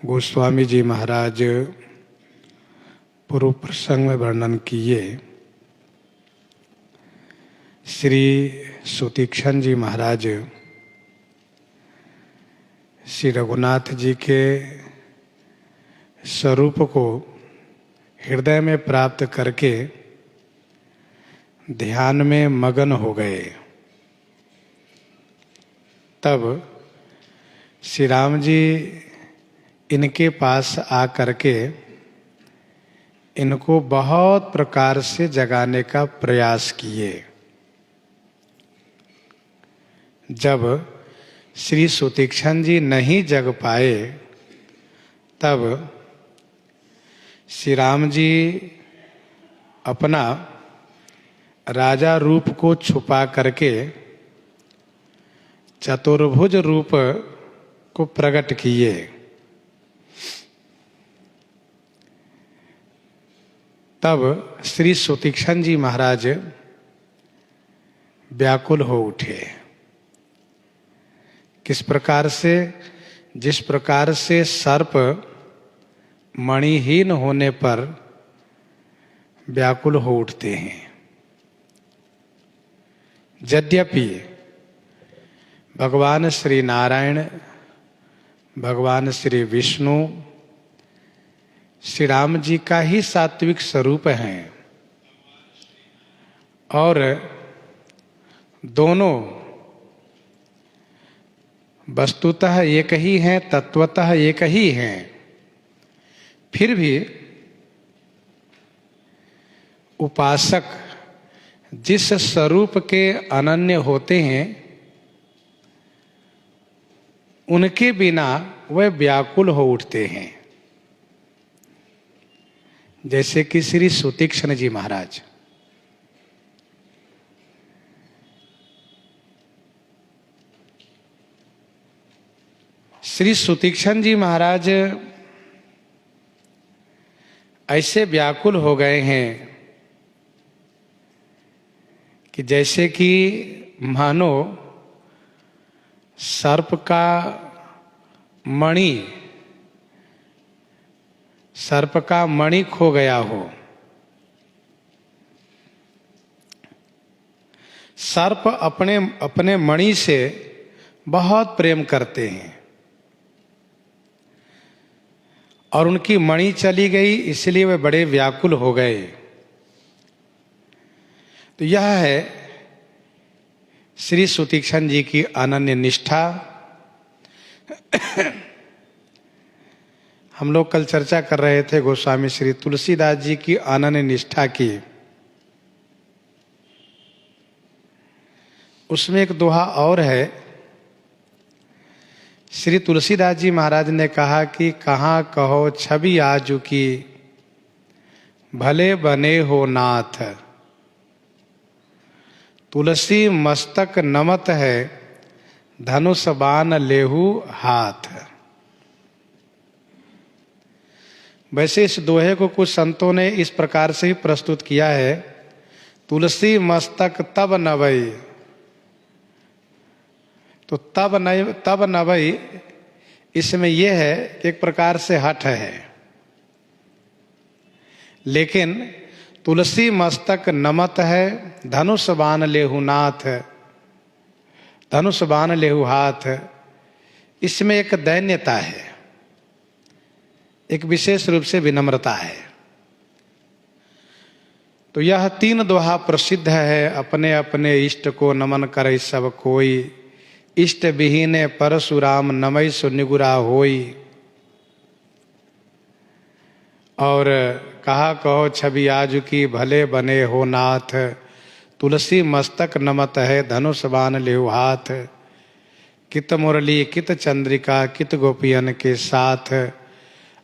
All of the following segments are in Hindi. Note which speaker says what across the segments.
Speaker 1: गोस्वामी जी महाराज पूर्व प्रसंग में वर्णन किए। श्री सुतीक्षण जी महाराज श्री रघुनाथ जी के स्वरूप को हृदय में प्राप्त करके ध्यान में मगन हो गए। तब श्री राम जी इनके पास आकर के इनको बहुत प्रकार से जगाने का प्रयास किए। जब श्री सुतीक्षण जी नहीं जग पाए तब श्री राम जी अपना राजा रूप को छुपा करके चतुर्भुज रूप को प्रकट किए। तब श्री सुतीक्षण जी महाराज व्याकुल हो उठे। किस प्रकार से? जिस प्रकार से सर्प मणिहीन होने पर व्याकुल हो उठते हैं। यद्यपि भगवान श्री नारायण, भगवान श्री विष्णु श्री राम जी का ही सात्विक स्वरूप हैं और दोनों वस्तुतः एक ही हैं, तत्वतः एक ही हैं, फिर भी उपासक जिस स्वरूप के अनन्य होते हैं उनके बिना वह व्याकुल हो उठते हैं। जैसे कि श्री सुतीक्षण जी महाराज। श्री सुतीक्षण जी महाराज ऐसे व्याकुल हो गए हैं कि जैसे कि मानो सर्प का मणि खो गया हो। सर्प अपने मणि से बहुत प्रेम करते हैं और उनकी मणि चली गई, इसलिए वे बड़े व्याकुल हो गए। तो यह है श्री सुतीक्षण जी की अनन्य निष्ठा। हम लोग कल चर्चा कर रहे थे गोस्वामी श्री तुलसीदास जी की अनन्य निष्ठा की। उसमें एक दोहा और है। श्री तुलसीदास जी महाराज ने कहा कि कहाँ कहो छवि आजू की, भले बने हो नाथ, तुलसी मस्तक नमत है, धनुष बाण लेहु हाथ। वैसे इस दोहे को कुछ संतों ने इस प्रकार से ही प्रस्तुत किया है। तुलसी मस्तक तब नवई, तो तब नवई इसमें यह है कि एक प्रकार से हठ है, लेकिन तुलसी मस्तक नमत है, धनुष बाण लेहु नाथ, धनुष बाण लेहु हाथ, इसमें एक दैन्यता है, एक विशेष रूप से विनम्रता है। तो यह तीन दोहा प्रसिद्ध है। अपने अपने इष्ट को नमन करे सब कोई, इष्ट विहीने परशुराम नमय सु निगुरा होई। और कहा कहो छवि आजू की, भले बने हो नाथ, तुलसी मस्तक नमत है, धनुष बाण लेहु हाथ। कित मुरली कित चंद्रिका कित गोपियन के साथ,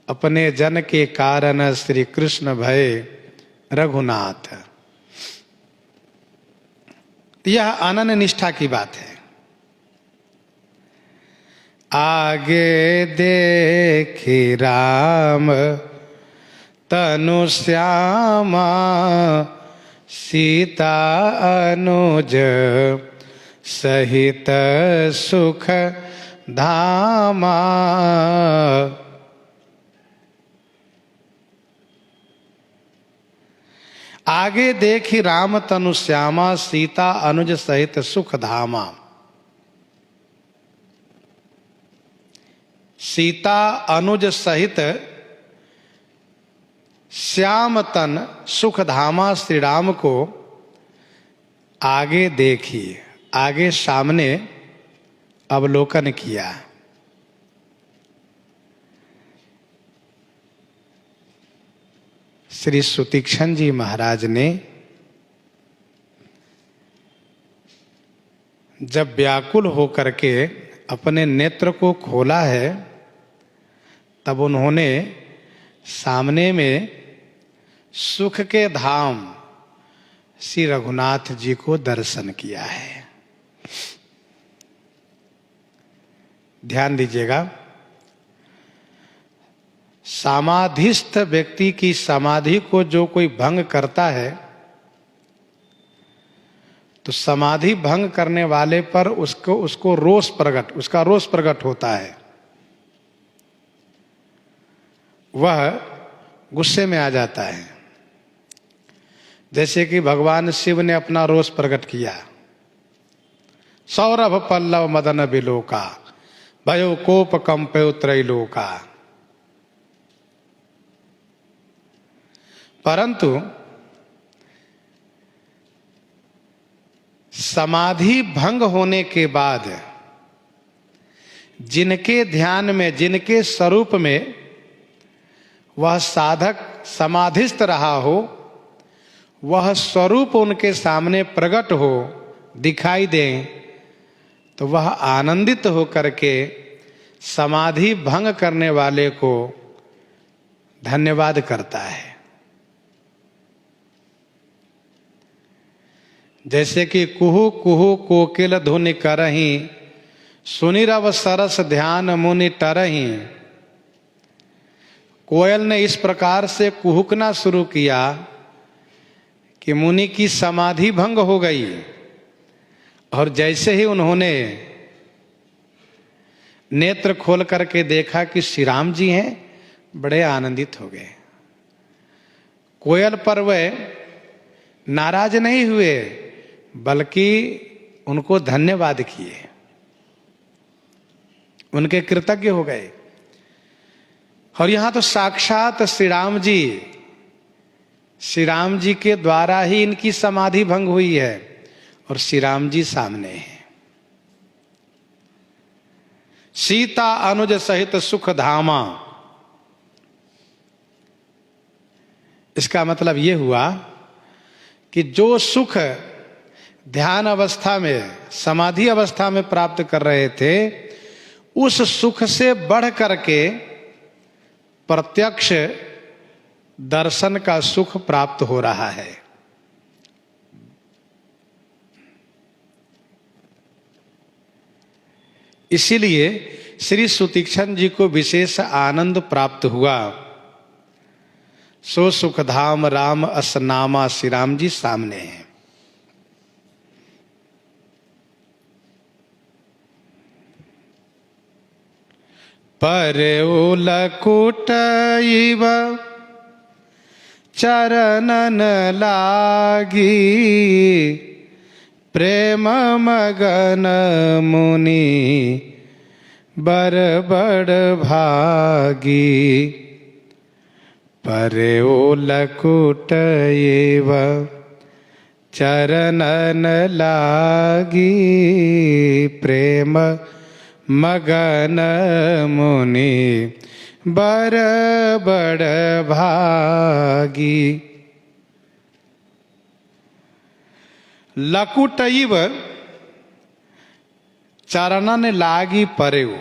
Speaker 1: अपने जन के कारण श्री कृष्ण भय रघुनाथ। यह अनन्य निष्ठा की बात है। आगे देखी राम तनु श्यामा, सीता अनुज सहित सुख धामा। आगे देखी राम तनु श्यामा, सीता अनुज सहित सुख धामा। सीता अनुज सहित श्याम तन सुख धामा श्री राम को आगे देखी, आगे सामने अवलोकन किया। श्री सुतीक्षण जी महाराज ने जब व्याकुल होकर के अपने नेत्र को खोला है, तब उन्होंने सामने में सुख के धाम श्री रघुनाथ जी को दर्शन किया है। ध्यान दीजिएगा, समाधिस्थ व्यक्ति की समाधि को जो कोई भंग करता है, तो समाधि भंग करने वाले पर उसका रोष प्रकट होता है। वह गुस्से में आ जाता है। जैसे कि भगवान शिव ने अपना रोष प्रकट किया, सौरभ पल्लव मदन बिलोका, भयो कोप कंपयो त्रैलोका। परंतु समाधि भंग होने के बाद जिनके ध्यान में, जिनके स्वरूप में वह साधक समाधिस्थ रहा हो, वह स्वरूप उनके सामने प्रकट हो, दिखाई दे, तो वह आनंदित होकर के समाधि भंग करने वाले को धन्यवाद करता है। जैसे कि कुहू कुहू कोकिल धुनि करही, सुनि रव सरस ध्यान मुनि टरही। कोयल ने इस प्रकार से कुहुकना शुरू किया कि मुनि की समाधि भंग हो गई, और जैसे ही उन्होंने नेत्र खोल करके देखा कि श्री राम जी हैं, बड़े आनंदित हो गए। कोयल पर वे नाराज नहीं हुए, बल्कि उनको धन्यवाद किए, उनके कृतज्ञ हो गए। और यहां तो साक्षात श्री राम जी के द्वारा ही इनकी समाधि भंग हुई है, और श्री राम जी सामने हैं। सीता अनुज सहित सुख धामा। इसका मतलब यह हुआ कि जो सुख ध्यान अवस्था में, समाधि अवस्था में प्राप्त कर रहे थे, उस सुख से बढ़ करके प्रत्यक्ष दर्शन का सुख प्राप्त हो रहा है। इसीलिए श्री सुतीक्षण जी को विशेष आनंद प्राप्त हुआ। सो सुख धाम राम असनामा, श्री राम जी सामने हैं। परयो लकुट इव चरणन लागी, प्रेम मगन मुनि बर बड़ भागी। परयो लकुट इव चरणन लागी, प्रेम मगन मुनि बर बड़ भागी। लकुटइव चरणन लागी परेऊ,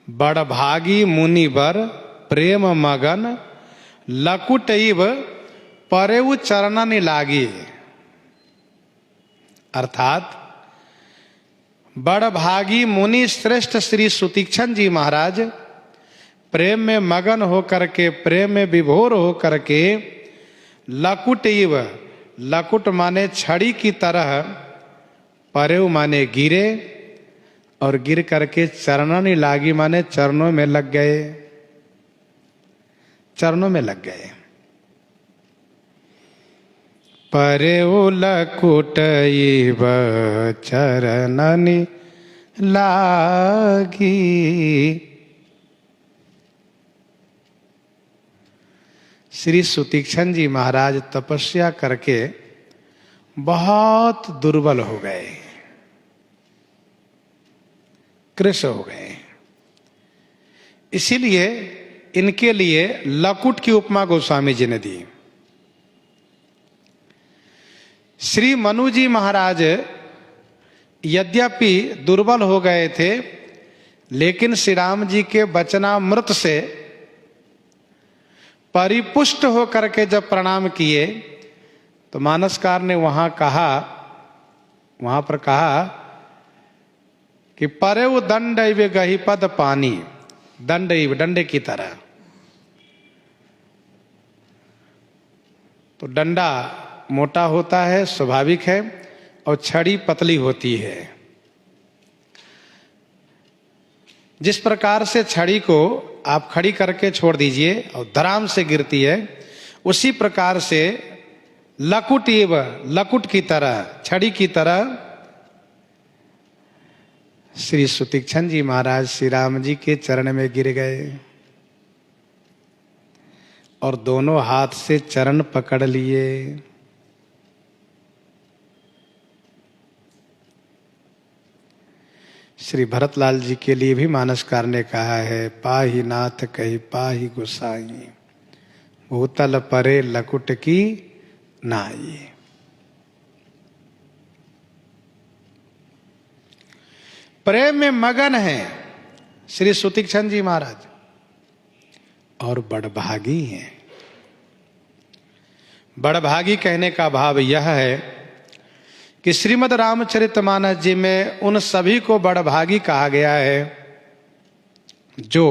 Speaker 1: बड़ भागी मुनि बर प्रेम मगन। लकुटइव परेऊ चरणन लागी, अर्थात बड़ भागी मुनि श्रेष्ठ श्री सुतीक्षण जी महाराज प्रेम में मगन होकर के, प्रेम में विभोर होकर के, लकुटइव, लकुट माने छड़ी की तरह, परेव माने गिरे, और गिर करके चरणन लागी माने चरणों में लग गए, चरणों में लग गए। परे लकुटइब चरणनि लागी। श्री सुतीक्षण जी महाराज तपस्या करके बहुत दुर्बल हो गए, कृश हो गए। इसीलिए इनके लिए लकुट की उपमा गोस्वामी जी ने दी। श्री मनु जी महाराज यद्यपि दुर्बल हो गए थे, लेकिन श्री राम जी के वचनामृत से परिपुष्ट होकर के जब प्रणाम किए तो मानसकार ने वहां पर कहा कि परेव दंडैव गही पद पानी, दंडैव डंडे की तरह। तो डंडा मोटा होता है, स्वाभाविक है, और छड़ी पतली होती है। जिस प्रकार से छड़ी को आप खड़ी करके छोड़ दीजिए और धराम से गिरती है, उसी प्रकार से लकुट की तरह, छड़ी की तरह श्री सुतीक्षण जी महाराज श्री राम जी के चरण में गिर गए और दोनों हाथ से चरण पकड़ लिए। श्री भरतलाल जी के लिए भी मानसकार ने कहा है, पाहि नाथ कही पाहि गोसाई, भूतल परे लकुट की नाई। प्रेम में मगन है श्री सुतीक्षण जी महाराज और बड़भागी हैं। बड़भागी कहने का भाव यह है कि श्रीमद् रामचरितमानस जी में उन सभी को बड़भागी कहा गया है जो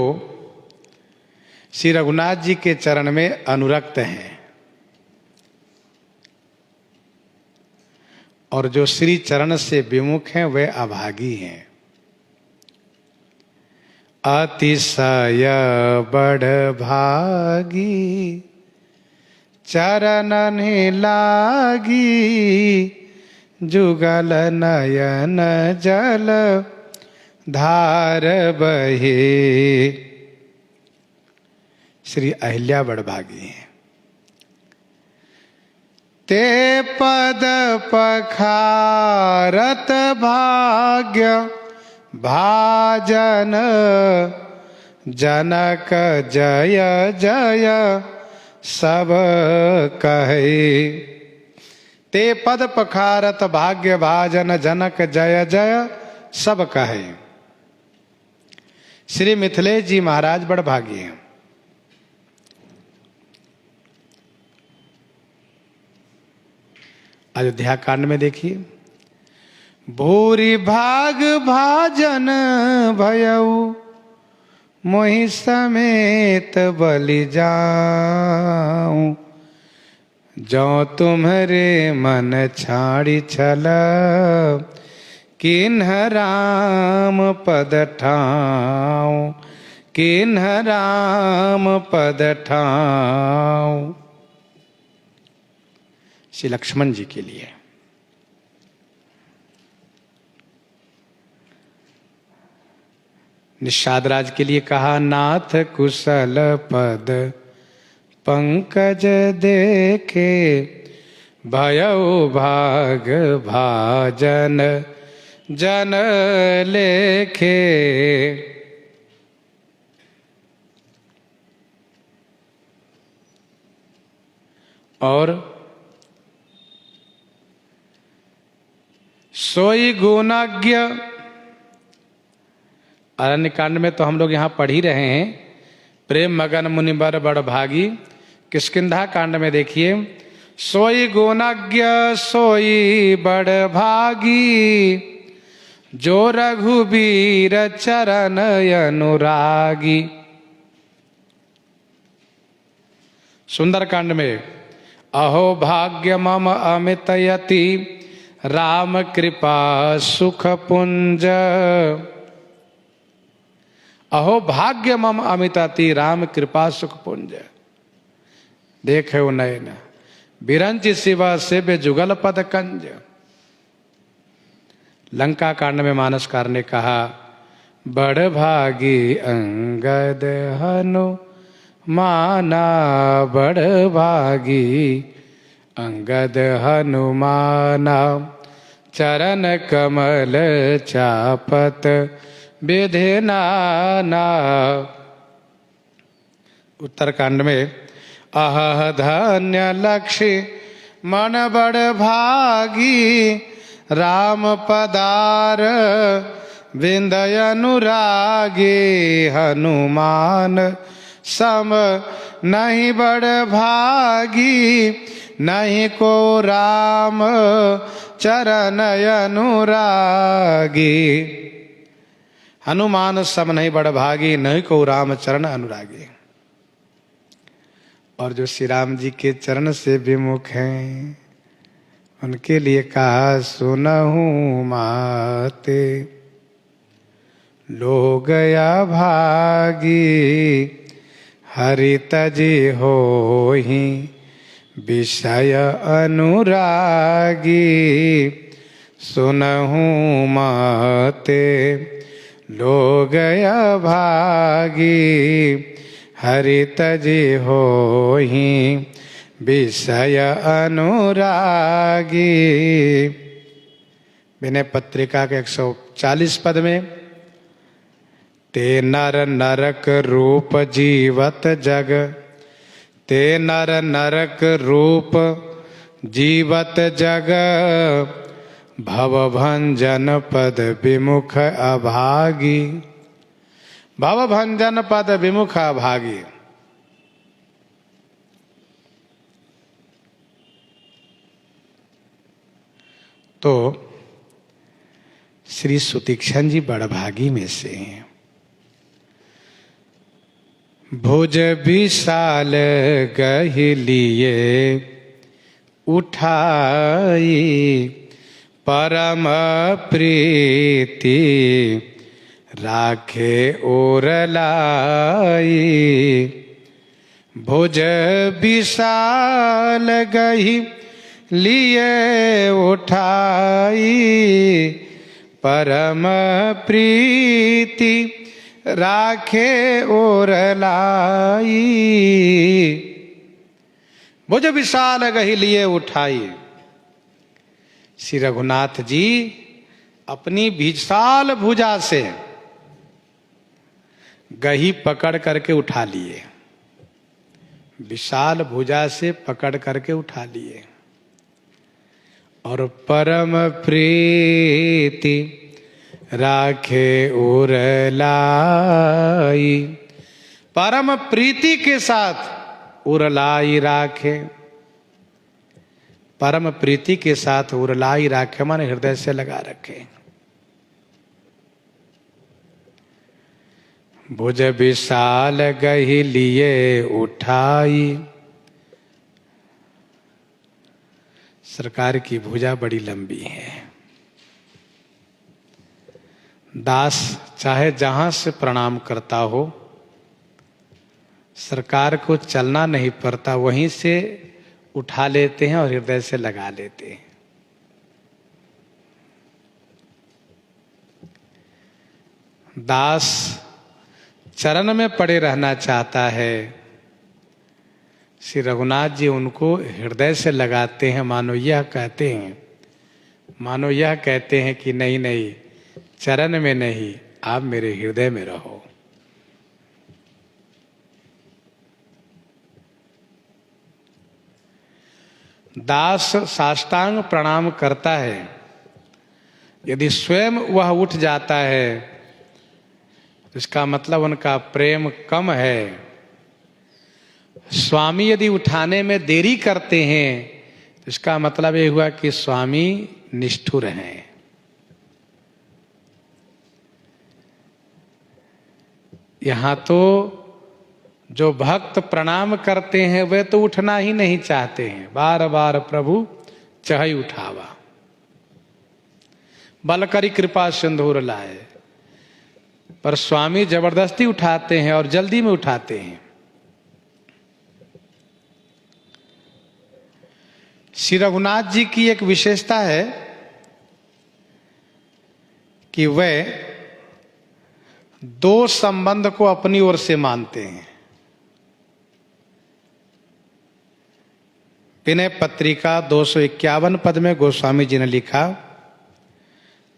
Speaker 1: श्री रघुनाथ जी के चरण में अनुरक्त हैं, और जो श्री चरण से विमुख हैं वे अभागी हैं। अतिशय बड़भागी चरणन लागी, जुगल नयन जल धार बहे। श्री अहिल्या बड़भागी हैं। ते पद पखारत भाग्य भाजन, जनक जय जय सब कहे। ते पद पखारत भाग्य भाजन, जनक जय जय सब कहे। श्री मिथिलेश जी महाराज बड़भागी हैं। अयोध्या कांड में देखिए, भूरि भाग भाजन भयऊ, मोहि समेत बलि जाऊं। जो तुम्हारे मन छाड़ी छल, किन्ह राम पद ठाऊं, किन्ह राम पद ठाऊं। श्री लक्ष्मण जी के लिए। निषाद राज के लिए कहा, नाथ कुशल पद पंकज देखे, भयउ भाग भाजन जन लेखे। और सोई गुणाज्ञ, अरण्य कांड में तो हम लोग यहाँ पढ़ ही रहे हैं, प्रेम मगन मुनिबर बड़भागी। किष्किंधा कांड में देखिए, सोई गुणाज्ञ सोई बड़भागी, जो रघुबीर चरण अनुरागी। सुंदर कांड में, अहो भाग्य मम अमित यति, राम कृपा सुख पुंज। अहो भाग्य मम अमित अति, राम कृपा सुख पुंज। देखे वो नयन, बिरंच शिव शिव जुगल पद कंज। लंका कांड में मानसकार ने कहा, बड़ भागी अंगद हनु माना, बड़ भागी अंगद हनुमाना, चरण कमल चापत विधि नाना। उत्तरकांड में अह धन्य लक्ष्य मन बड़ भागी, राम पदार विंदय अनुरागी, हनुमान सम नहीं बड़ भागी, नहीं को राम चरण अनुरागी। हनुमान सम नहीं बड़ भागी, नहीं को राम चरण अनुरागी। और जो श्री राम जी के चरण से विमुख हैं, उनके लिए कहा, सुनहु माते लो गया भागी, हरि तजी होहि विषय अनुरागी। सुनहु माते लो गया भागी, हरि तजी होहि विषय अनुरागी। विनय पत्रिका के 140 पद में, ते नर नरक रूप जीवत जग, ते नर नरक रूप जीवत जग, भवभंजन पद विमुख अभागी, भवभंजन पद विमुख अभागी। तो श्री सुतीक्षण जी बड़भागी में से हैं। भुज विशाल गहि लिए उठाई, परम प्रीति राखे ओर लाई। भुज विशाल गहि लिए उठाई, परम प्रीति राखे ओर लाई। भुज विशाल गहि लिए उठाई। श्री रघुनाथ जी अपनी विशाल भुजा से गही पकड़ करके उठा लिए, विशाल भुजा से पकड़ करके उठा लिए। और परम प्रीति राखे उर लाई, परम प्रीति के साथ उरलाई राखे। परम प्रीति के साथ उरलाई राखे माने हृदय से लगा रखे। भुज विशाल गहि लिए उठाई। सरकार की भुजा बड़ी लंबी है। दास चाहे जहां से प्रणाम करता हो, सरकार को चलना नहीं पड़ता, वहीं से उठा लेते हैं और हृदय से लगा लेते हैं। दास चरण में पड़े रहना चाहता है, श्री रघुनाथ जी उनको हृदय से लगाते हैं। मानो यह कहते हैं कि नहीं नहीं, चरण में नहीं, आप मेरे हृदय में रहो। दास साष्टांग प्रणाम करता है। यदि स्वयं वह उठ जाता है तो इसका मतलब उनका प्रेम कम है। स्वामी यदि उठाने में देरी करते हैं तो इसका मतलब ये हुआ कि स्वामी निष्ठुर हैं। यहां तो जो भक्त प्रणाम करते हैं वे तो उठना ही नहीं चाहते हैं। बार बार प्रभु चढ़ उठावा, बल करी कृपा सिंधूर लाए। पर स्वामी जबरदस्ती उठाते हैं और जल्दी में उठाते हैं। श्री रघुनाथ जी की एक विशेषता है कि वे दो संबंध को अपनी ओर से मानते हैं। विनय पत्रिका 251 पद में गोस्वामी जी ने लिखा,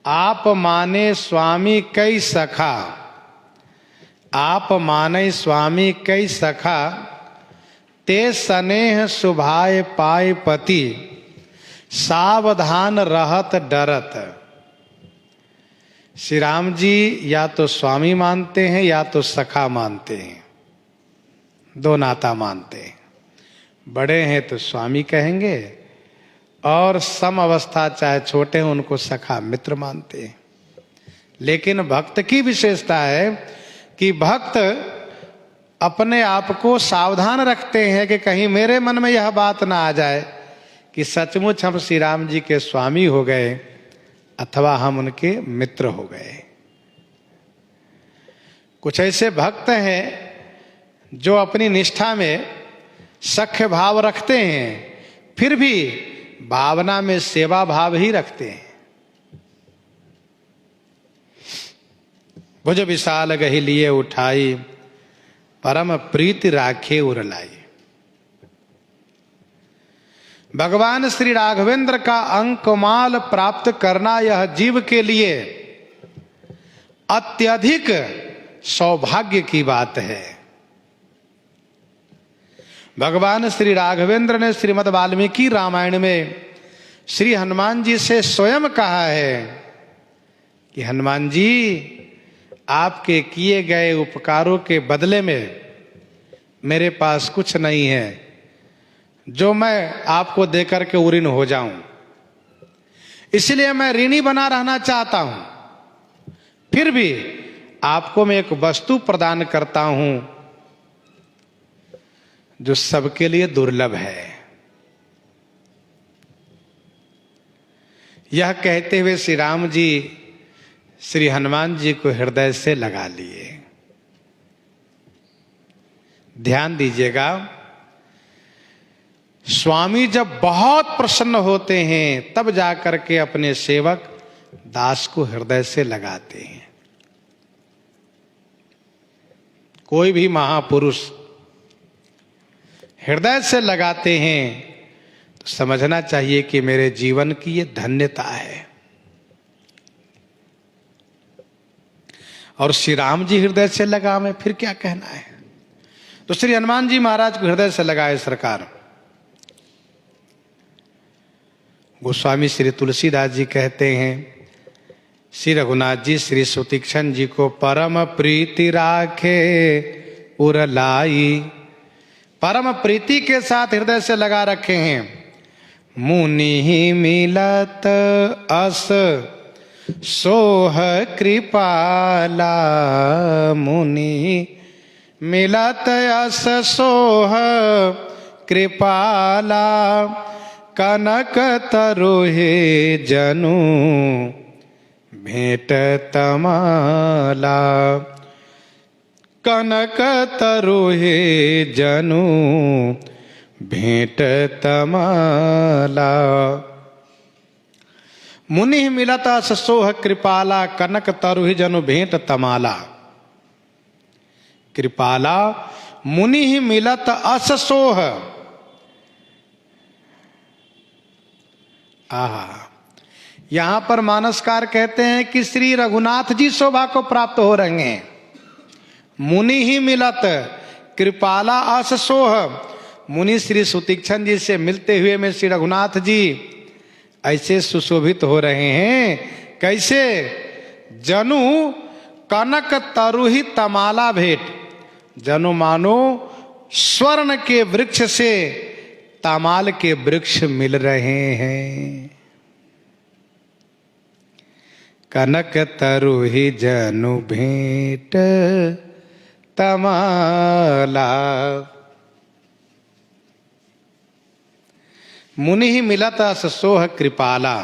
Speaker 1: आप माने स्वामी कई सखा, आप माने स्वामी कई सखा, ते स्नेह सुभाय पाए पति, सावधान रहत डरत। श्री राम जी या तो स्वामी मानते हैं या तो सखा मानते हैं, दो नाता मानते हैं। बड़े हैं तो स्वामी कहेंगे और सम अवस्था चाहे छोटे हैं उनको सखा मित्र मानते हैं। लेकिन भक्त की विशेषता है कि भक्त अपने आप को सावधान रखते हैं कि कहीं मेरे मन में यह बात ना आ जाए कि सचमुच हम श्री राम जी के स्वामी हो गए अथवा हम उनके मित्र हो गए। कुछ ऐसे भक्त हैं जो अपनी निष्ठा में सख्य भाव रखते हैं, फिर भी भावना में सेवा भाव ही रखते हैं। भुज विशाल गहि लिए उठाई, परम प्रीति राखे उरलाई। भगवान श्री राघवेंद्र का अंकमाल प्राप्त करना यह जीव के लिए अत्यधिक सौभाग्य की बात है। भगवान श्री राघवेंद्र ने श्रीमद् वाल्मीकि रामायण में श्री हनुमान जी से स्वयं कहा है कि हनुमान जी, आपके किए गए उपकारों के बदले में मेरे पास कुछ नहीं है जो मैं आपको देकर के ऋणी हो जाऊं, इसलिए मैं ऋणी बना रहना चाहता हूं। फिर भी आपको मैं एक वस्तु प्रदान करता हूं जो सबके लिए दुर्लभ है। यह कहते हुए श्री राम जी श्री हनुमान जी को हृदय से लगा लिए। ध्यान दीजिएगा, स्वामी जब बहुत प्रसन्न होते हैं तब जाकर के अपने सेवक दास को हृदय से लगाते हैं। कोई भी महापुरुष हृदय से लगाते हैं तो समझना चाहिए कि मेरे जीवन की ये धन्यता है। और श्री राम जी हृदय से लगा में फिर क्या कहना है। तो श्री हनुमान जी महाराज को हृदय से लगाए सरकार। गोस्वामी श्री तुलसीदास जी कहते हैं, श्री रघुनाथ जी श्री सुतीक्षण जी को परम प्रीति राखे उरलाई, परम प्रीति के साथ हृदय से लगा रखे हैं। मुनि मिलत अस सोह कृपाला, मुनि मिलत अस सोह कृपाला, कनक तरुहे जनु भेंट तमाला, कनक तरुहे जनु भेंट तमाला। मुनि मिलत अस सोह कृपाला, कनक तरुहि जनु भेंट तमाला। कृपाला मुनि मिलत अस सोह। आहा, यहां पर मानसकार कहते हैं कि श्री रघुनाथ जी शोभा को प्राप्त हो रहे हैं। मुनि ही मिलत कृपाला अस सोह, मुनि श्री सुतीक्षण जी से मिलते हुए में श्री रघुनाथ जी ऐसे सुशोभित हो रहे हैं। कैसे? जनु कनक तरुहि तमाला भेंट, जनु मानो स्वर्ण के वृक्ष से तमाल के वृक्ष मिल रहे हैं। कनक तरुहि जनु भेंट तमाला। मुनि ही मिलत अस सोह कृपाला।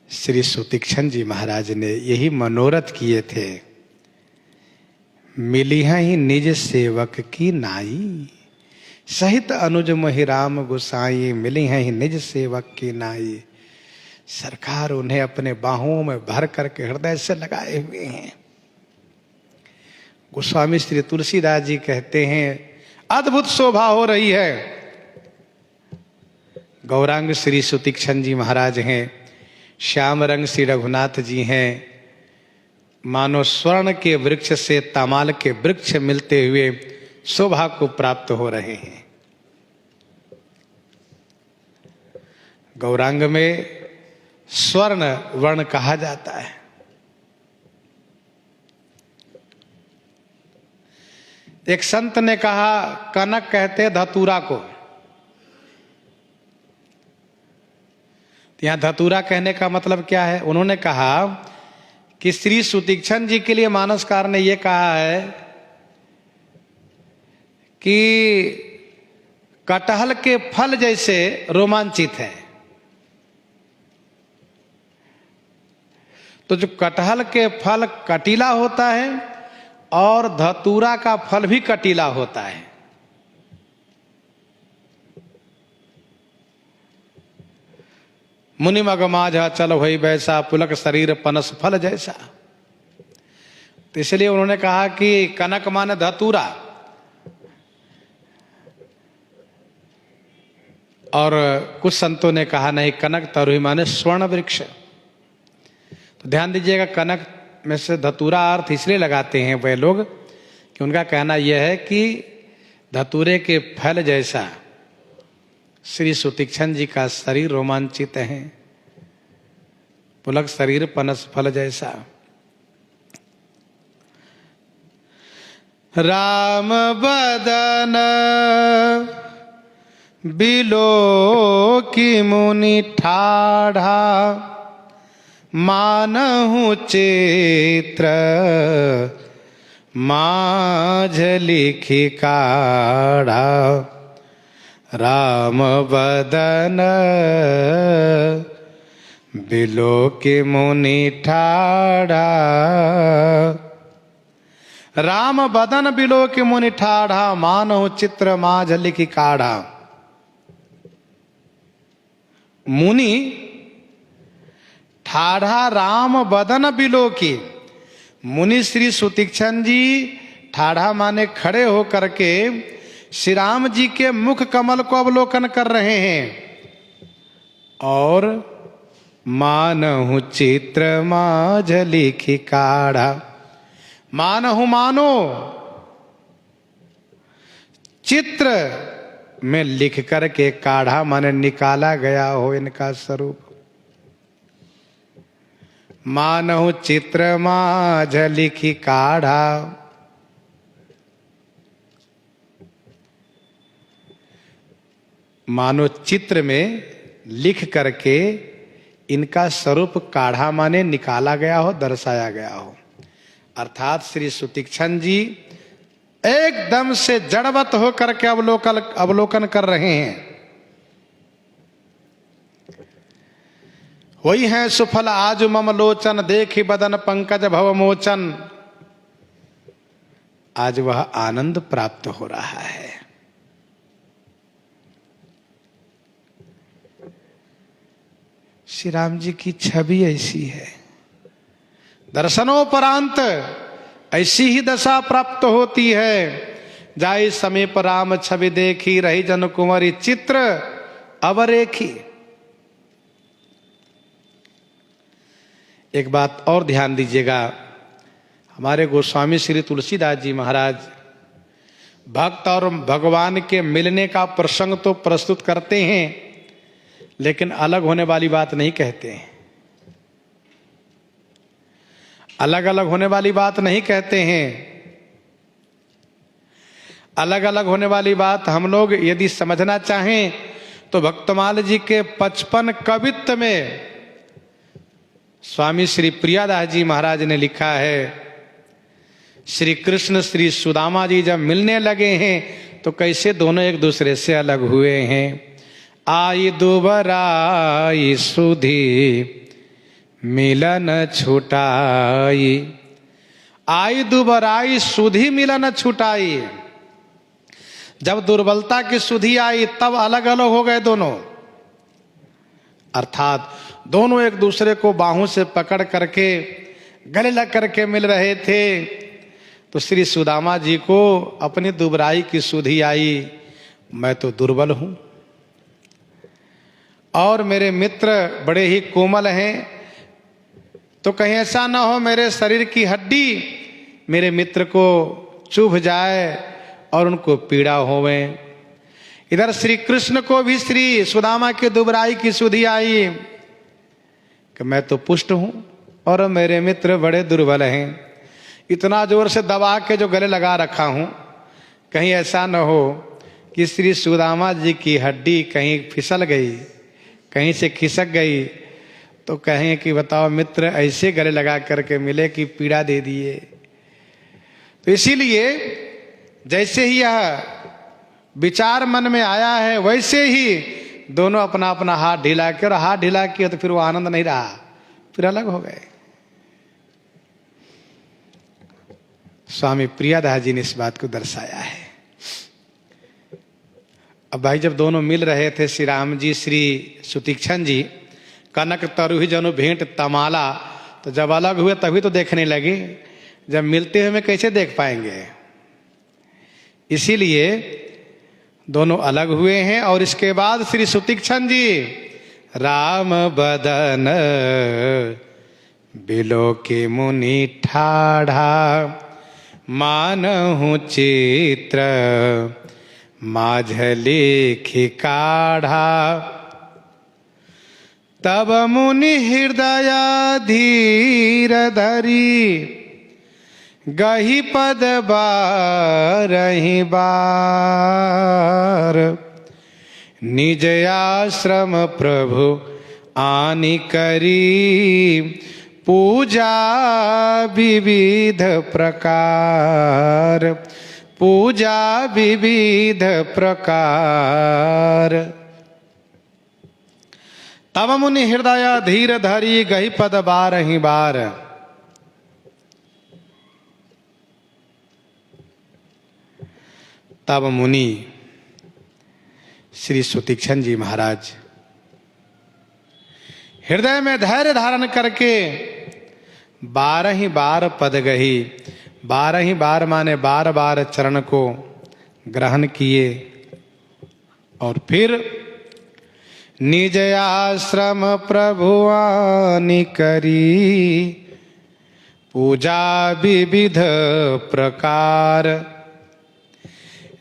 Speaker 1: श्री सुतीक्षण जी महाराज ने यही मनोरथ किए थे। मिली ही निज सेवक की नाई, सहित अनुज मोहि राम गोसाई, मिली हैं ही निज सेवक की नाई। सरकार उन्हें अपने बाहों में भर करके हृदय से लगाए हुए हैं। गोस्वामी श्री तुलसीदास जी कहते हैं अद्भुत शोभा हो रही है। गौरांग श्री सुतीक्षण जी महाराज हैं, श्याम रंग श्री रघुनाथ जी हैं, मानो स्वर्ण के वृक्ष से तामाल के वृक्ष मिलते हुए शोभा को प्राप्त हो रहे हैं। गौरांग में स्वर्ण वर्ण कहा जाता है। एक संत ने कहा कनक कहते धतूरा को। यहां धतूरा कहने का मतलब क्या है? उन्होंने कहा कि श्री सुतीक्षण जी के लिए मानसकार ने यह कहा है कि कटहल के फल जैसे रोमांचित है। तो जो कटहल के फल कटीला होता है और धतूरा का फल भी कटीला होता है। मुनि मग माझा चल भई वैसा, पुलक शरीर पनस फल जैसा। तो इसलिए उन्होंने कहा कि कनक माने धतूरा, और कुछ संतों ने कहा नहीं, कनक तरुई माने स्वर्ण वृक्ष। तो ध्यान दीजिएगा, कनक में से धतूरा अर्थ इसलिए लगाते हैं वे लोग कि उनका कहना यह है कि धतूरे के फल जैसा श्री सुतीक्षण जी का शरीर रोमांचित है, पुलक शरीर पनस फल जैसा। राम बदन बिलो की मुनि ठाढ़ा, मानहु चित्र माझ लिखि काढ़ा। राम बदन बिलो के मुनि ठाढ़ा, राम बदन बिलो के मुनि ठाढ़ा, मानहु चित्र माझ लिखि काढ़ा। मुनि ठाढ़ा राम बदन बिलो की। मुनि श्री सुतीक्षण जी ठाढ़ा माने खड़े हो करके श्री राम जी के मुख कमल को अवलोकन कर रहे हैं और मानहु चित्र माझ लिखि काढ़ा। मानहु मानो चित्र में लिख करके, काढ़ा माने निकाला गया हो इनका स्वरूप। मानहु चित्र माझ लिखि काढ़ा। मानो चित्र में लिख करके इनका स्वरूप काढ़ा माने निकाला गया हो, दर्शाया गया हो। अर्थात श्री सुतीक्षण जी एकदम से जड़वत होकर के अवलोकन कर रहे हैं। वही है सुफल आज मम लोचन, देखी बदन पंकज भव मोचन। आज वह आनंद प्राप्त हो रहा है। श्री राम जी की छवि ऐसी है, दर्शनोपरांत ऐसी ही दशा प्राप्त होती है। जाय समीप राम छवि देखी, रही जन कुंवरी चित्र अवरेखी। एक बात और ध्यान दीजिएगा, हमारे गोस्वामी श्री तुलसीदास जी महाराज भक्त और भगवान के मिलने का प्रसंग तो प्रस्तुत करते हैं, लेकिन अलग होने वाली बात नहीं कहते हैं। अलग अलग होने वाली बात नहीं कहते हैं। अलग अलग होने वाली बात हम लोग यदि समझना चाहें तो भक्तमाल जी के 55 कवित्त में स्वामी श्री प्रियादास जी महाराज ने लिखा है, श्री कृष्ण श्री सुदामा जी जब मिलने लगे हैं तो कैसे दोनों एक दूसरे से अलग हुए हैं। आई दुबराई सुधी मिलन छुटाई। आई दुबराई सुधी मिलन छुटाई। जब दुर्बलता की सुधि आई तब अलग अलग हो गए दोनों, अर्थात दोनों एक दूसरे को बाहों से पकड़ करके गले लग करके मिल रहे थे। तो श्री सुदामा जी को अपनी दुबराई की सुधि आई, मैं तो दुर्बल हूं और मेरे मित्र बड़े ही कोमल हैं, तो कहीं ऐसा ना हो मेरे शरीर की हड्डी मेरे मित्र को चुभ जाए और उनको पीड़ा होवे। इधर श्री कृष्ण को भी श्री सुदामा की दुबराई की सुधि आई कि मैं तो पुष्ट हूं और मेरे मित्र बड़े दुर्बल हैं, इतना जोर से दबा के जो गले लगा रखा हूं, कहीं ऐसा न हो कि श्री सुदामा जी की हड्डी कहीं फिसल गई, कहीं से खिसक गई, तो कहें कि बताओ मित्र ऐसे गले लगा करके मिले कि पीड़ा दे दिए। तो इसीलिए जैसे ही यह विचार मन में आया है, वैसे ही दोनों अपना अपना हाथ ढीला किया, और हाथ ढीला किया तो फिर वो आनंद नहीं रहा, फिर अलग हो गए। स्वामी प्रियादास जी ने इस बात को दर्शाया है। अब भाई जब दोनों मिल रहे थे, श्री राम जी श्री सुतीक्षण जी, कनक तरुहि जनु भेंट तमाला, तो जब अलग हुए तभी तो देखने लगे, जब मिलते हुए कैसे देख पाएंगे। इसीलिए दोनों अलग हुए हैं। और इसके बाद श्री सुतीक्षण जी राम बदन बिलो के मुनि ठाढ़ा, मानहु चित्र माझली काढ़ा, तब मुनि हृदय धीर धरी, गही पद बारहि बार, निज आश्रम प्रभु आनि करी, पूजा विविध प्रकार, पूजा विविध प्रकार। तब मुनि हृदय धीर धरी, गही पद बारहि बार। तब मुनि श्री सुतीक्षण जी महाराज हृदय में धैर्य धारण करके 12 बार पद गही, 12 बार माने 12 बार चरण को ग्रहण किए, और फिर निज आश्रम प्रभु आनि करी, पूजा विविध प्रकार।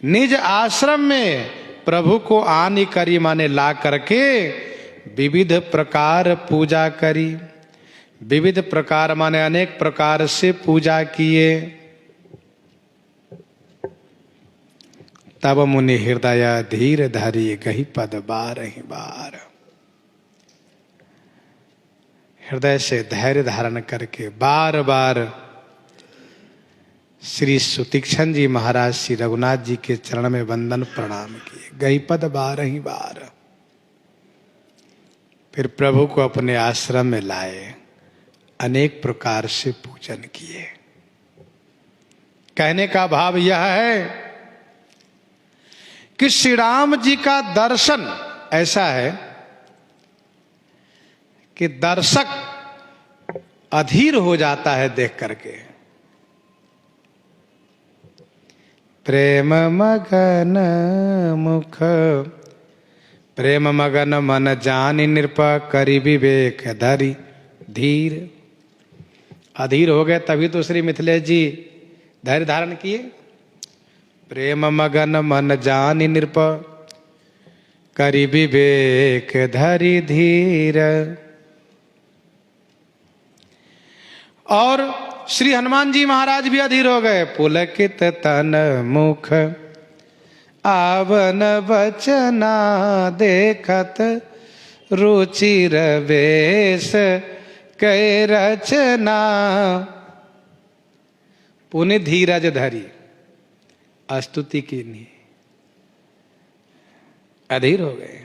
Speaker 1: निज आश्रम में प्रभु को आनि करी माने ला करके विविध प्रकार पूजा करी। विविध प्रकार माने अनेक प्रकार से पूजा किए। तब मुनि हृदय धीर धरी, गही पद बारहि बार। हृदय से धैर्य धारण करके बार बार श्री सुतीक्षण जी महाराज श्री रघुनाथ जी के चरण में वंदन प्रणाम किए, गही पद बारहि बार। फिर प्रभु को अपने आश्रम में लाए, अनेक प्रकार से पूजन किए। कहने का भाव यह है कि श्री राम जी का दर्शन ऐसा है कि दर्शक अधीर हो जाता है देख करके। प्रेम मगन मुख, प्रेम मगन मन जानि नृप, करि विवेक धरि धीर। अधीर हो गए तभी तो श्री मिथिलेश जी धैर्य धारण किए। प्रेम मगन मन जानि नृप, करि विवेक धरि धीर। और श्री हनुमान जी महाराज भी अधीर हो गए। पुलकित तन मुख, आवन बचना देखत, रुचिर वेश कै रचना। पुनि धीरज धरी, स्तुति की नहीं, अधीर हो गए।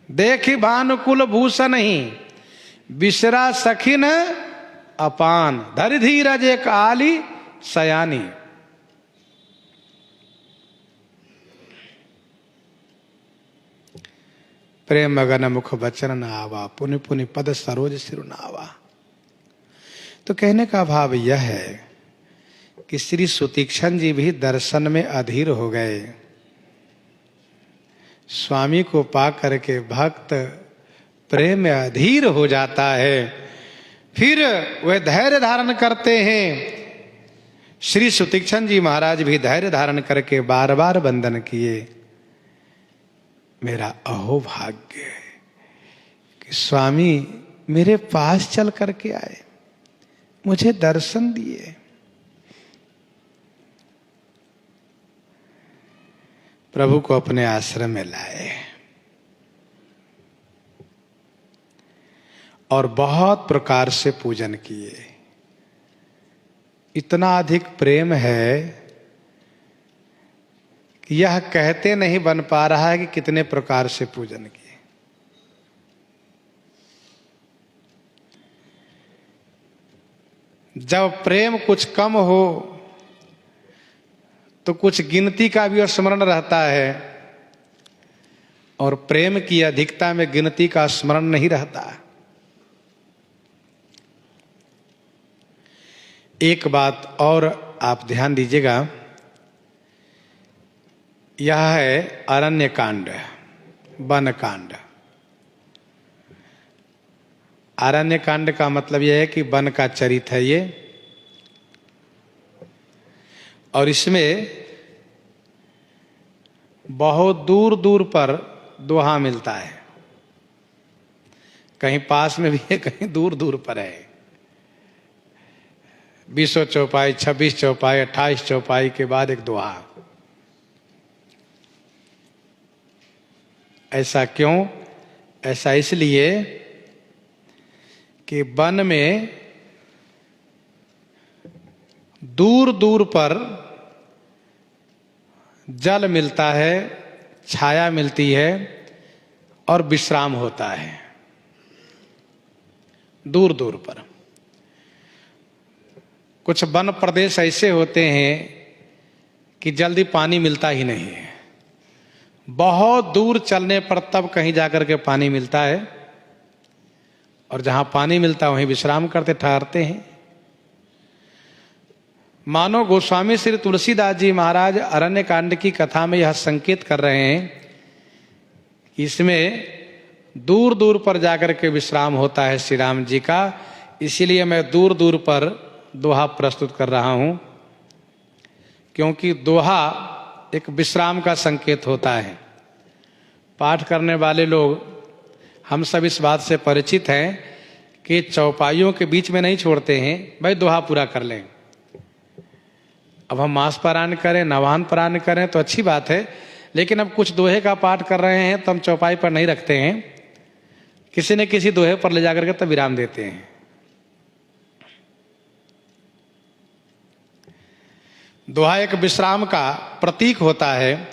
Speaker 1: देखी भानुकुल भूषण ही, बिसरा सखिन अपान, धरि धीरज एक आली सयानी। प्रेम मगन मुख वचन न आवा, पुनि पुनि पद सरोज सिर नावा। तो कहने का भाव यह है कि श्री सुतीक्षण जी भी दर्शन में अधीर हो गए। स्वामी को पा करके भक्त प्रेम में अधीर हो जाता है, फिर वह धैर्य धारण करते हैं। श्री सुतीक्षण जी महाराज भी धैर्य धारण करके बार बार वंदन किए। मेरा अहोभाग्य है कि स्वामी मेरे पास चल करके आए, मुझे दर्शन दिए। प्रभु को अपने आश्रम में लाए और बहुत प्रकार से पूजन किए। इतना अधिक प्रेम है कि यह कहते नहीं बन पा रहा है कि कितने प्रकार से पूजन किए। जब प्रेम कुछ कम हो तो कुछ गिनती का भी स्मरण रहता है, और प्रेम की अधिकता में गिनती का स्मरण नहीं रहता। एक बात और आप ध्यान दीजिएगा, यह है अरण्य कांड, वन कांड। अरण्य कांड का मतलब यह है कि वन का चरित्र है ये, और इसमें बहुत दूर दूर पर दोहा मिलता है। कहीं पास में भी है, कहीं दूर दूर पर है। 20 चौपाई, 26 चौपाई, 28 चौपाई के बाद एक दोहा। ऐसा क्यों? ऐसा इसलिए कि वन में दूर दूर पर जल मिलता है, छाया मिलती है और विश्राम होता है दूर दूर पर। कुछ वन प्रदेश ऐसे होते हैं कि जल्दी पानी मिलता ही नहीं है। बहुत दूर चलने पर तब कहीं जाकर के पानी मिलता है, और जहां पानी मिलता है वहीं विश्राम करते ठहरते हैं। मानो गोस्वामी श्री तुलसीदास जी महाराज अरण्य कांड की कथा में यह संकेत कर रहे हैं कि इसमें दूर दूर पर जाकर के विश्राम होता है श्री राम जी का। इसीलिए मैं दूर दूर पर दोहा प्रस्तुत कर रहा हूं, क्योंकि दोहा एक विश्राम का संकेत होता है। पाठ करने वाले लोग हम सब इस बात से परिचित हैं कि चौपाइयों के बीच में नहीं छोड़ते हैं, भाई दोहा पूरा कर लें। अब हम मास पारायण करें, नवान पारायण करें तो अच्छी बात है, लेकिन अब कुछ दोहे का पाठ कर रहे हैं तो हम चौपाई पर नहीं रखते हैं, किसी न किसी दोहे पर ले जाकर के तब विराम देते हैं। दोहा एक विश्राम का प्रतीक होता है,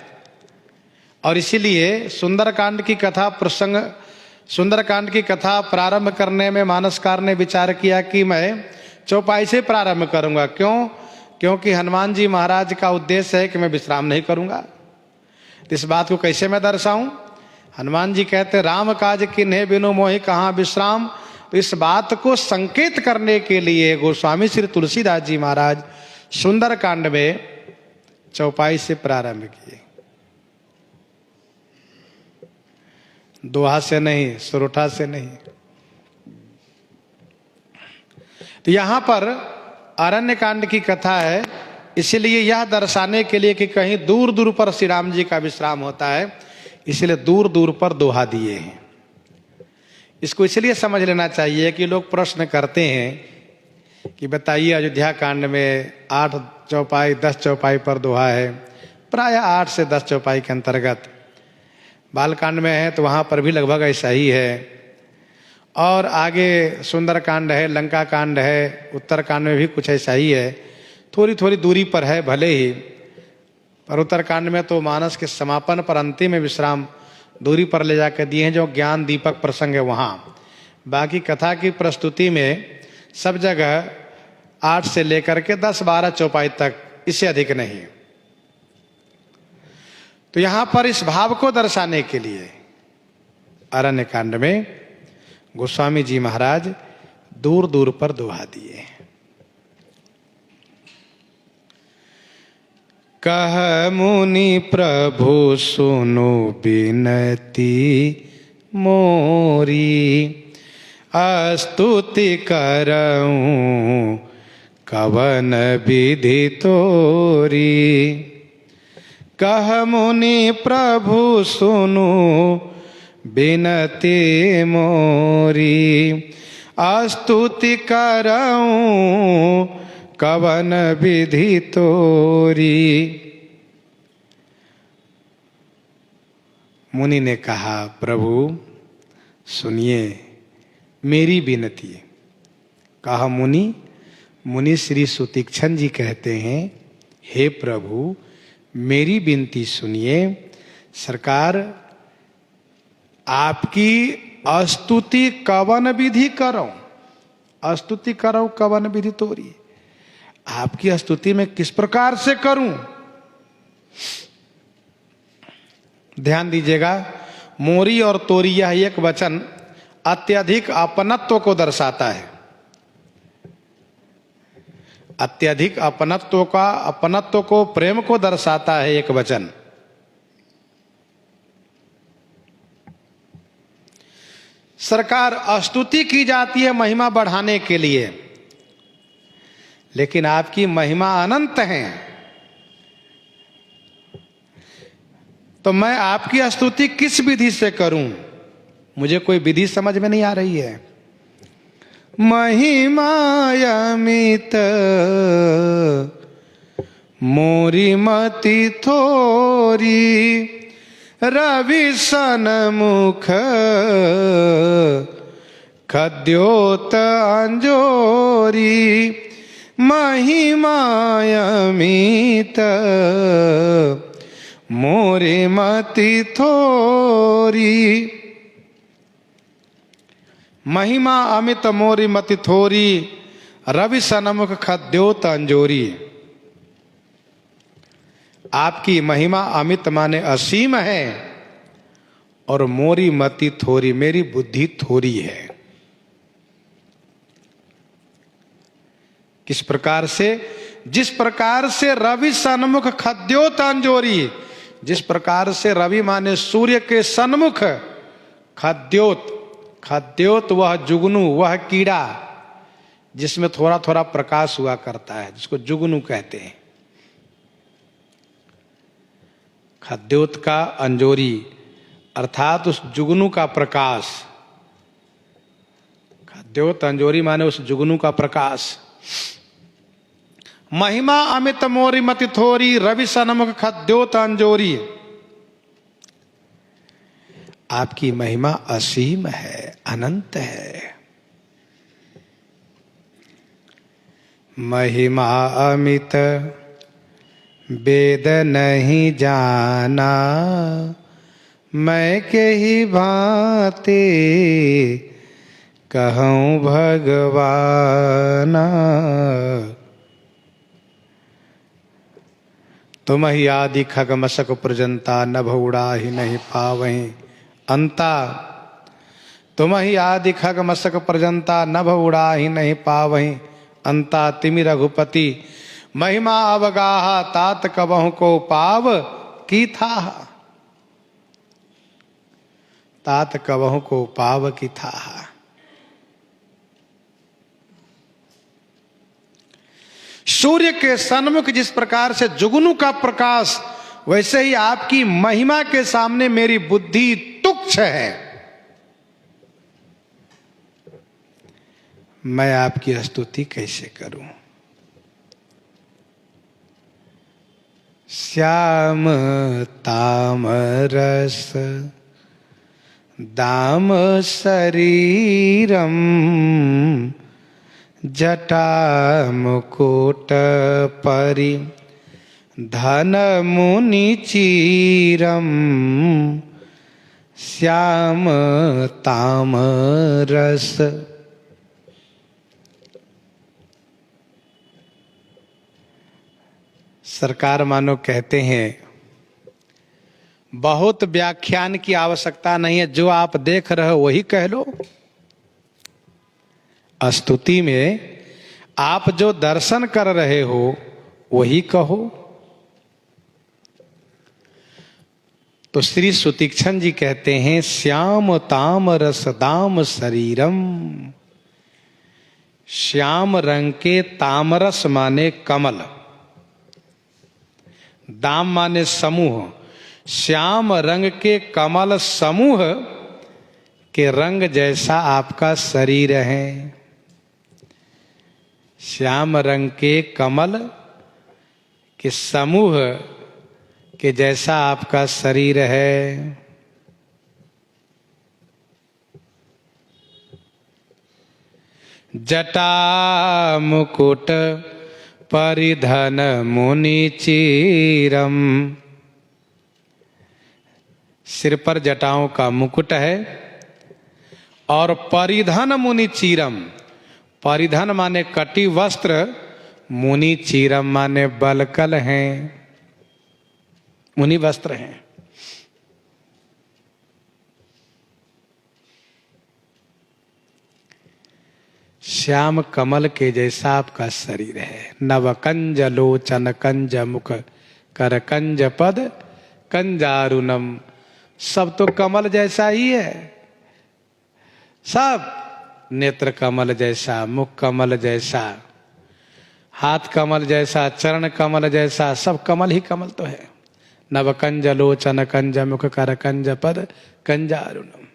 Speaker 1: और इसीलिए सुंदरकांड की कथा प्रसंग, सुंदरकांड की कथा प्रारंभ करने में मानसकार ने विचार किया कि मैं चौपाई से प्रारंभ करूंगा। क्यों? क्योंकि हनुमान जी महाराज का उद्देश्य है कि मैं विश्राम नहीं करूंगा। तो इस बात को कैसे मैं दर्शाऊं? हनुमान जी कहते राम काज किन्हे बिनु मोहि कहाँ विश्राम। तो इस बात को संकेत करने के लिए गोस्वामी श्री तुलसीदास जी महाराज सुंदरकांड में चौपाई से प्रारंभ किए, दोहा से नहीं, सुरोठा से नहीं। तो यहां पर अरण्य कांड की कथा है, इसलिए यह दर्शाने के लिए कि कहीं दूर दूर पर श्री राम जी का विश्राम होता है, इसलिए दूर दूर पर दोहा दिए हैं। इसको इसलिए समझ लेना चाहिए कि लोग प्रश्न करते हैं कि बताइए अयोध्या कांड में 8 चौपाई 10 चौपाई पर दोहा है, प्राय 8 से 10 चौपाई के अंतर्गत। बालकांड में है तो वहाँ पर भी लगभग ऐसा ही है, और आगे सुंदरकांड है, लंका कांड है, उत्तरकांड में भी कुछ ऐसा ही है। थोड़ी थोड़ी दूरी पर है भले ही, पर उत्तरकांड में तो मानस के समापन पर अंतिम में विश्राम दूरी पर ले जाकर दिए हैं, जो ज्ञान दीपक प्रसंग है वहाँ। बाकी कथा की प्रस्तुति में सब जगह 8 से लेकर के 10-12 चौपाई तक, इससे अधिक नहीं। तो यहां पर इस भाव को दर्शाने के लिए अरण्य कांड में गोस्वामी जी महाराज दूर दूर पर दोहा दिए। कह मुनि प्रभु सुनो बिनती मोरी, स्तुति करऊं कवन विधि तोरी। कह मुनि प्रभु सुनो बिनती मोरी, स्तुति करऊं कवन विधि तोरी। मुनि ने कहा, प्रभु सुनिए मेरी विनती। कहा मुनि, मुनि श्री सुतीक्षण जी कहते हैं, हे प्रभु मेरी विनती सुनिए। सरकार आपकी स्तुति कवन विधि करो, स्तुति करो कवन विधि तोरी। आपकी स्तुति में किस प्रकार से करूं? ध्यान दीजिएगा, मोरी और तोरी यह एक वचन अत्यधिक अपनत्व को दर्शाता है। अत्यधिक अपनत्व को, प्रेम को दर्शाता है एक वचन। सरकार स्तुति की जाती है महिमा बढ़ाने के लिए, लेकिन आपकी महिमा अनंत है। तो मैं आपकी स्तुति किस विधि से करूं? मुझे कोई विधि समझ में नहीं आ रही है। महिमा अमित मोरी मति थोरी, रवि सन्मुख खद्योत अंजोरी। महिमा अमित मोरी मति थोरी। महिमा अमित मोरी मति थोरी, रवि सन्मुख खद्योत अंजोरी। आपकी महिमा अमित माने असीम है, और मोरी मति थोरी, मेरी बुद्धि थोरी है। किस प्रकार से? जिस प्रकार से रवि सन्मुख खद्योत अंजोरी, जिस प्रकार से रवि माने सूर्य के सन्मुख, खद्योत, खद्योत वह जुगनू, वह कीड़ा जिसमें थोड़ा थोड़ा प्रकाश हुआ करता है, जिसको जुगनू कहते हैं। खद्योत का अंजोरी अर्थात उस जुगनू का प्रकाश। खद्योत अंजोरी माने उस जुगनू का प्रकाश। महिमा अमित मोरी मति थोरी, रवि सन्मुख खद्योत अंजोरी। आपकी महिमा असीम है, अनंत है। महिमा अमित वेद नहीं जाना, मैं के ही भांति कहूँ भगवाना। तुम ही आदि खग मसक प्रजंता, नभ उड़ा ही नहीं पावहीं अंता। तुम ही आदि खग मसक प्रजंता, नभ उड़ा ही नहीं पावहीं अंता। तिमि रघुपति महिमा अवगाहा, तात कबहु को पाव की था। तात कबहु को पाव की था। सूर्य के सन्मुख जिस प्रकार से जुगनू का प्रकाश, वैसे ही आपकी महिमा के सामने मेरी बुद्धि तुच्छ है। मैं आपकी स्तुति कैसे करूं? श्याम ताम रस दाम शरीरम, जटा मुकुट परि धन मुनि चीरम। श्याम ताम रस। सरकार मानो कहते हैं बहुत व्याख्यान की आवश्यकता नहीं है, जो आप देख रहे हो वही कह लो। स्तुति में आप जो दर्शन कर रहे हो वही कहो। तो श्री सुतीक्षण जी कहते हैं श्याम ताम रस दाम शरीरम। श्याम रंग के तामरस माने कमल, दाम माने समूह। श्याम रंग के कमल समूह के रंग जैसा आपका शरीर है। श्याम रंग के कमल के समूह के जैसा आपका शरीर है। जटा मुकुट परिधन मुनि चीरम। सिर पर जटाओं का मुकुट है और परिधन मुनि चीरम। परिधन माने कटी वस्त्र, मुनि चीरम माने बलकल हैं, मुनि वस्त्र हैं। श्याम कमल के जैसा आपका शरीर है। नवकंज लोचन कंज मुख कर कंज पद कंजारुणम। सब तो कमल जैसा ही है, सब नेत्र कमल जैसा, मुख कमल जैसा, हाथ कमल जैसा, चरण कमल जैसा, सब कमल ही कमल तो है। नवकंज लोचन कंज मुख कर कंज पद कंजारुणम।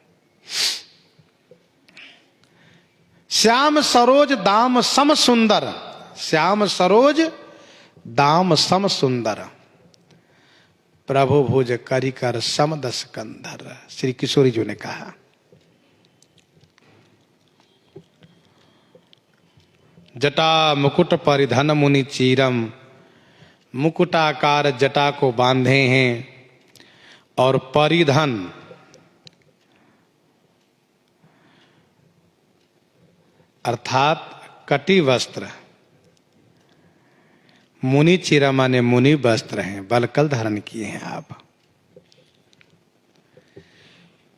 Speaker 1: श्याम सरोज दाम सम सुंदर। श्याम सरोज दाम सम सुंदर। प्रभु भुज करिकर सम दस कंधर। श्री किशोरी जी ने कहा। जटा मुकुट परिधन मुनि चीरम। मुकुटाकार जटा को बांधे हैं और परिधन अर्थात कटी वस्त्र। मुनि चीरा माने मुनि वस्त्र हैं, बलकल धारण किए हैं आप।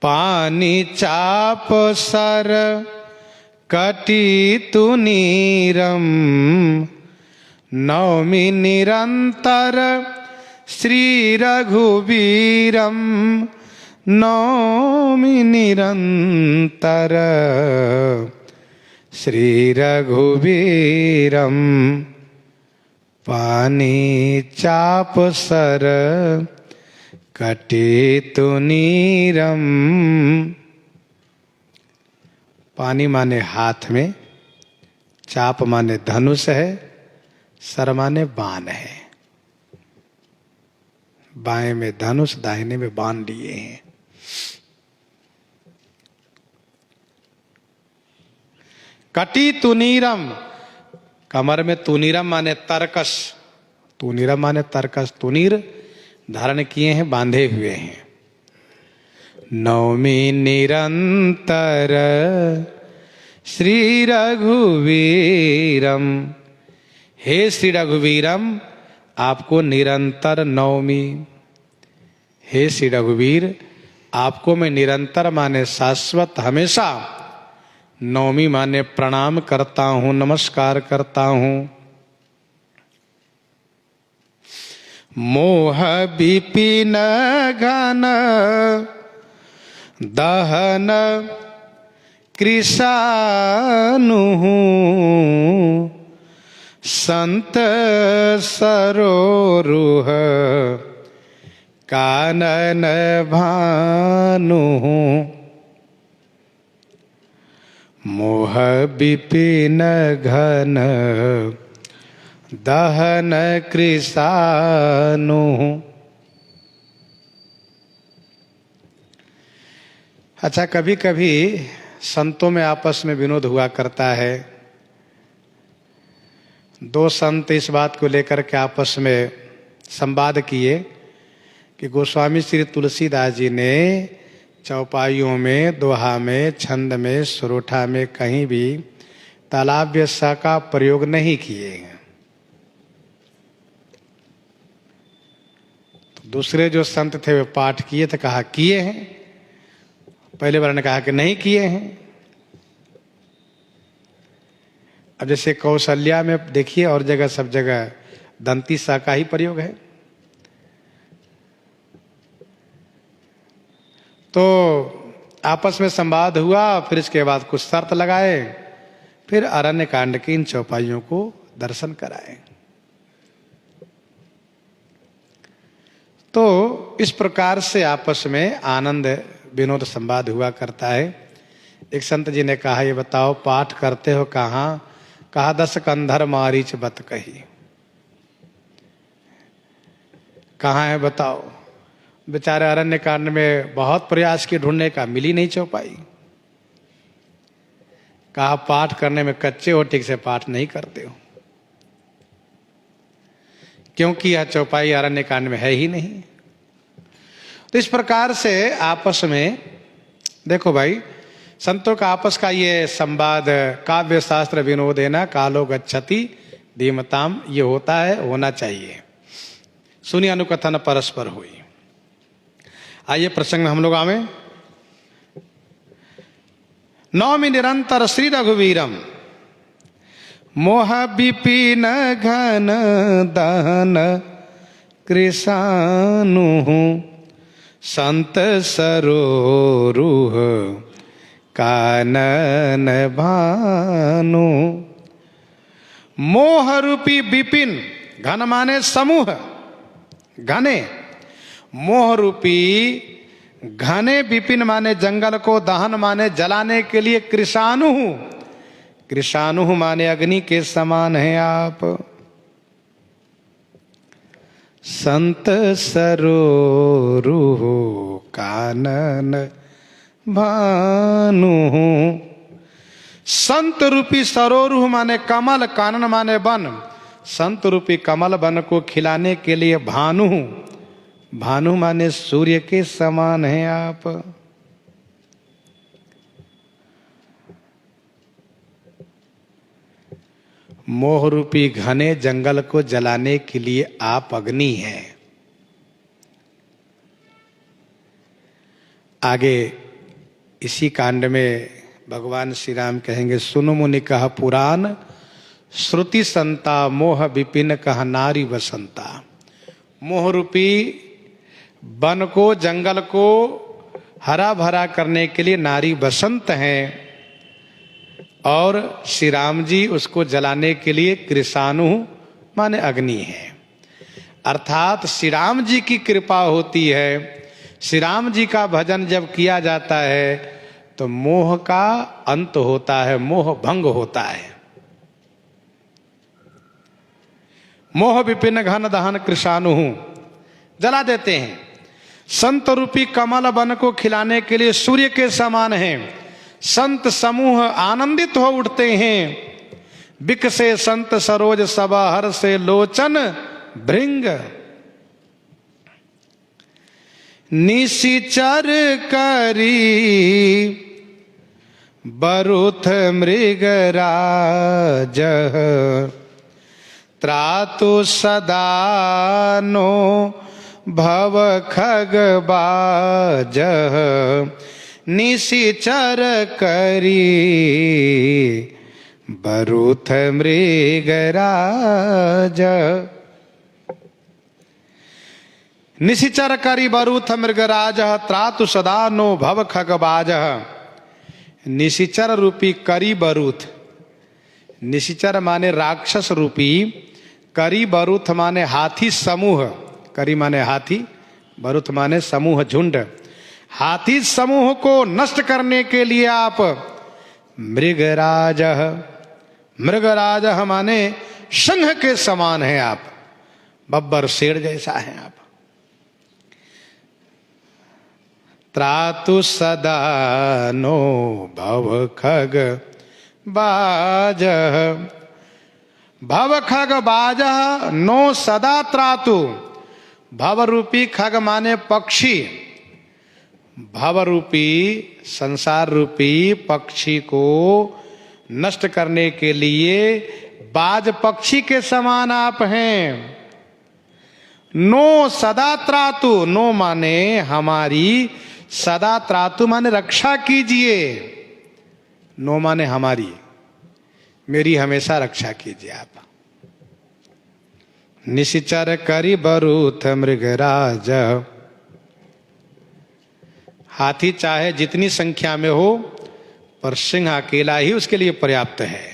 Speaker 1: पानी चाप सर कटी तुनीरम। नवमी निरंतर श्री रघुवीरम। नवमी निरंतर श्री रघुवीरम। पानी चाप सर कटी तुनीरम। पानी माने हाथ में, चाप माने धनुष है, सर माने बाण है। बाएं में धनुष, दाहिने में बाण लिए हैं। कटी तुनीरम, कमर में तुनीरम माने तरकस। तुनीरम माने तरकस, तुनीर धारण किए हैं, बांधे हुए हैं। नवमी निरंतर श्री रघुवीरम। हे श्री रघुवीरम, आपको निरंतर नवमी। हे श्री रघुवीर, आपको मैं निरंतर माने शाश्वत, हमेशा। नवमी माने प्रणाम करता हूं, नमस्कार करता हूं। मोह विपिन घन दहन कृशानु। संत सरोरुह कानन भानु। मोह विपिन घन दहन कृशानु। अच्छा, कभी कभी संतों में आपस में विनोद हुआ करता है। दो संत इस बात को लेकर के आपस में संवाद किए कि गोस्वामी श्री तुलसीदास जी ने चौपाइयों में, दोहा में, छंद में, सुरोठा में कहीं भी तालाव्य स का प्रयोग नहीं किए हैं। दूसरे जो संत थे वे पाठ किए थे, कहा किए हैं। पहले वाले ने कहा कि नहीं किए हैं। अब जैसे कौशल्या में देखिए और जगह सब जगह दंती सा का ही प्रयोग है। तो आपस में संवाद हुआ, फिर इसके बाद कुछ शर्त लगाए, फिर अरण्य कांड की इन चौपाइयों को दर्शन कराए। तो इस प्रकार से आपस में आनंद विनोद संवाद हुआ करता है। एक संत जी ने कहा, ये बताओ पाठ करते हो कहाँ? कहा 10 कंधर मारीच बत कही। कहाँ है बताओ? बेचारे अरण्य कांड में बहुत प्रयास किए ढूंढने का, मिली नहीं चौपाई। कहा पाठ करने में कच्चे हो, ठीक से पाठ नहीं करते हो, क्योंकि यह चौपाई अरण्य कांड में है ही नहीं। तो इस प्रकार से आपस में देखो भाई, संतों का आपस का ये संवाद, काव्य शास्त्र विनोदेना कालो गच्छति धीमताम, ये होता है, होना चाहिए। सुनिए अनुकथन परस्पर हुई। आइए प्रसंग में हम लोग आवे। नौमि निरंतर श्री रघुवीरम मोह विपिन घन दहन कृषानु संत सरोरुह कानन भानु। मोह रूपी विपिन, घन माने समूह, घने, मोह रूपी घने विपिन माने जंगल को, दहन माने जलाने के लिए, कृषानु, कृषानु माने अग्नि के समान है आप। संत सरोरुह कानन भानु। संत रूपी सरोरुह माने कमल, कानन माने वन, संत रूपी कमल वन को खिलाने के लिए भानु, भानु माने सूर्य के समान हैं आप। मोह रूपी घने जंगल को जलाने के लिए आप अग्नि हैं। आगे इसी कांड में भगवान श्री राम कहेंगे, सुनो मुनि कह पुराण श्रुति संता मोह विपिन कह नारी बसंता। मोह रूपी वन को, जंगल को हरा भरा करने के लिए नारी बसंत हैं, और श्री राम जी उसको जलाने के लिए कृषानु माने अग्नि है। अर्थात श्री राम जी की कृपा होती है, श्री राम जी का भजन जब किया जाता है तो मोह का अंत होता है, मोह भंग होता है। मोह विपिन घन दहन कृषानु जला देते हैं। संत रूपी कमल वन को खिलाने के लिए सूर्य के समान हैं। संत समूह आनंदित हो उठते हैं। बिकसे संत सरोज सबा हर से लोचन भृंग। निशिचर करी बरुथ मृगराज त्रातु सदा नो भव खगबाज। निशिचर करी बरुथ मृगराज। निशिचर करी बरुथ मृगराज त्रातु सदा नो भव खगबाज। निशिचर रूपी करी बरुथ, निशिचर माने राक्षस रूपी, करी बरुथ माने हाथी समूह। करी माने हाथी, बरुथ माने समूह झुंड। हाथी समूह को नष्ट करने के लिए आप मृगराज, मृगराज माने सिंह के समान है आप, बब्बर शेर जैसा है आप। त्रातु सदा नो भव खग बाज। भव खग बाज नो सदा त्रातु। भव रूपी खग माने पक्षी, भव रूपी संसार रूपी पक्षी को नष्ट करने के लिए बाज पक्षी के समान आप हैं। नो सदा त्रातु, नो माने हमारी, सदा त्रातु माने रक्षा कीजिए, नो माने हमारी, मेरी हमेशा रक्षा कीजिए आप। निशिचर करी बरूथ मृगराज, हाथी चाहे जितनी संख्या में हो पर सिंह अकेला ही उसके लिए पर्याप्त है।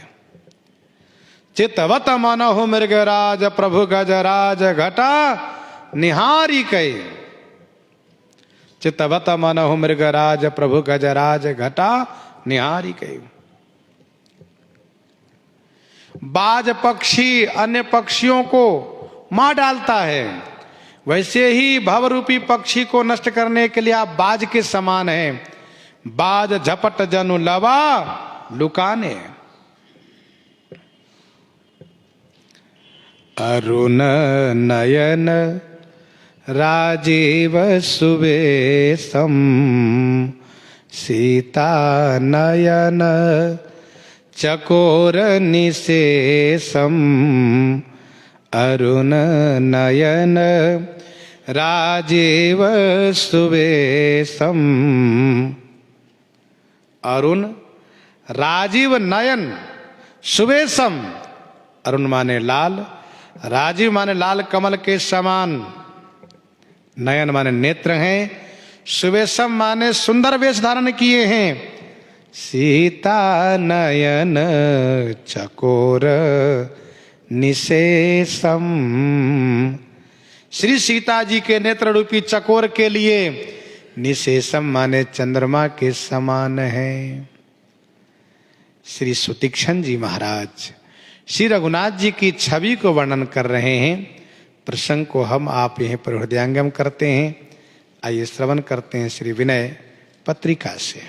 Speaker 1: चितवत मनहु मृगराज प्रभु गजराज घटा निहारी कई, चितवत मनहु मृगराज प्रभु गजराज घटा निहारी कई। बाज पक्षी अन्य पक्षियों को मार डालता है, वैसे ही भवरूपी पक्षी को नष्ट करने के लिए आप बाज के समान हैं। बाज झपट जनु लवा लुकाने, अरुण नयन राजीव सुवेशम, सीता नयन चकोर निशेषम, अरुण नयन राजीव सुवेशम। अरुण राजीव नयन सुवेशम, अरुण माने लाल, राजीव माने लाल कमल के समान, नयन माने नेत्र हैं, सुवेशम माने सुंदर वेश धारण किए हैं। सीता नयन चकोर निशेषम, श्री सीता जी के नेत्र रूपी चकोर के लिए निशेषम माने चंद्रमा के समान है। श्री सुतीक्ष्ण जी महाराज श्री रघुनाथ जी की छवि को वर्णन कर रहे हैं। प्रसंग को हम आप यहीं पर हृदयंगम करते हैं। आइए श्रवण करते हैं श्री विनय पत्रिका से।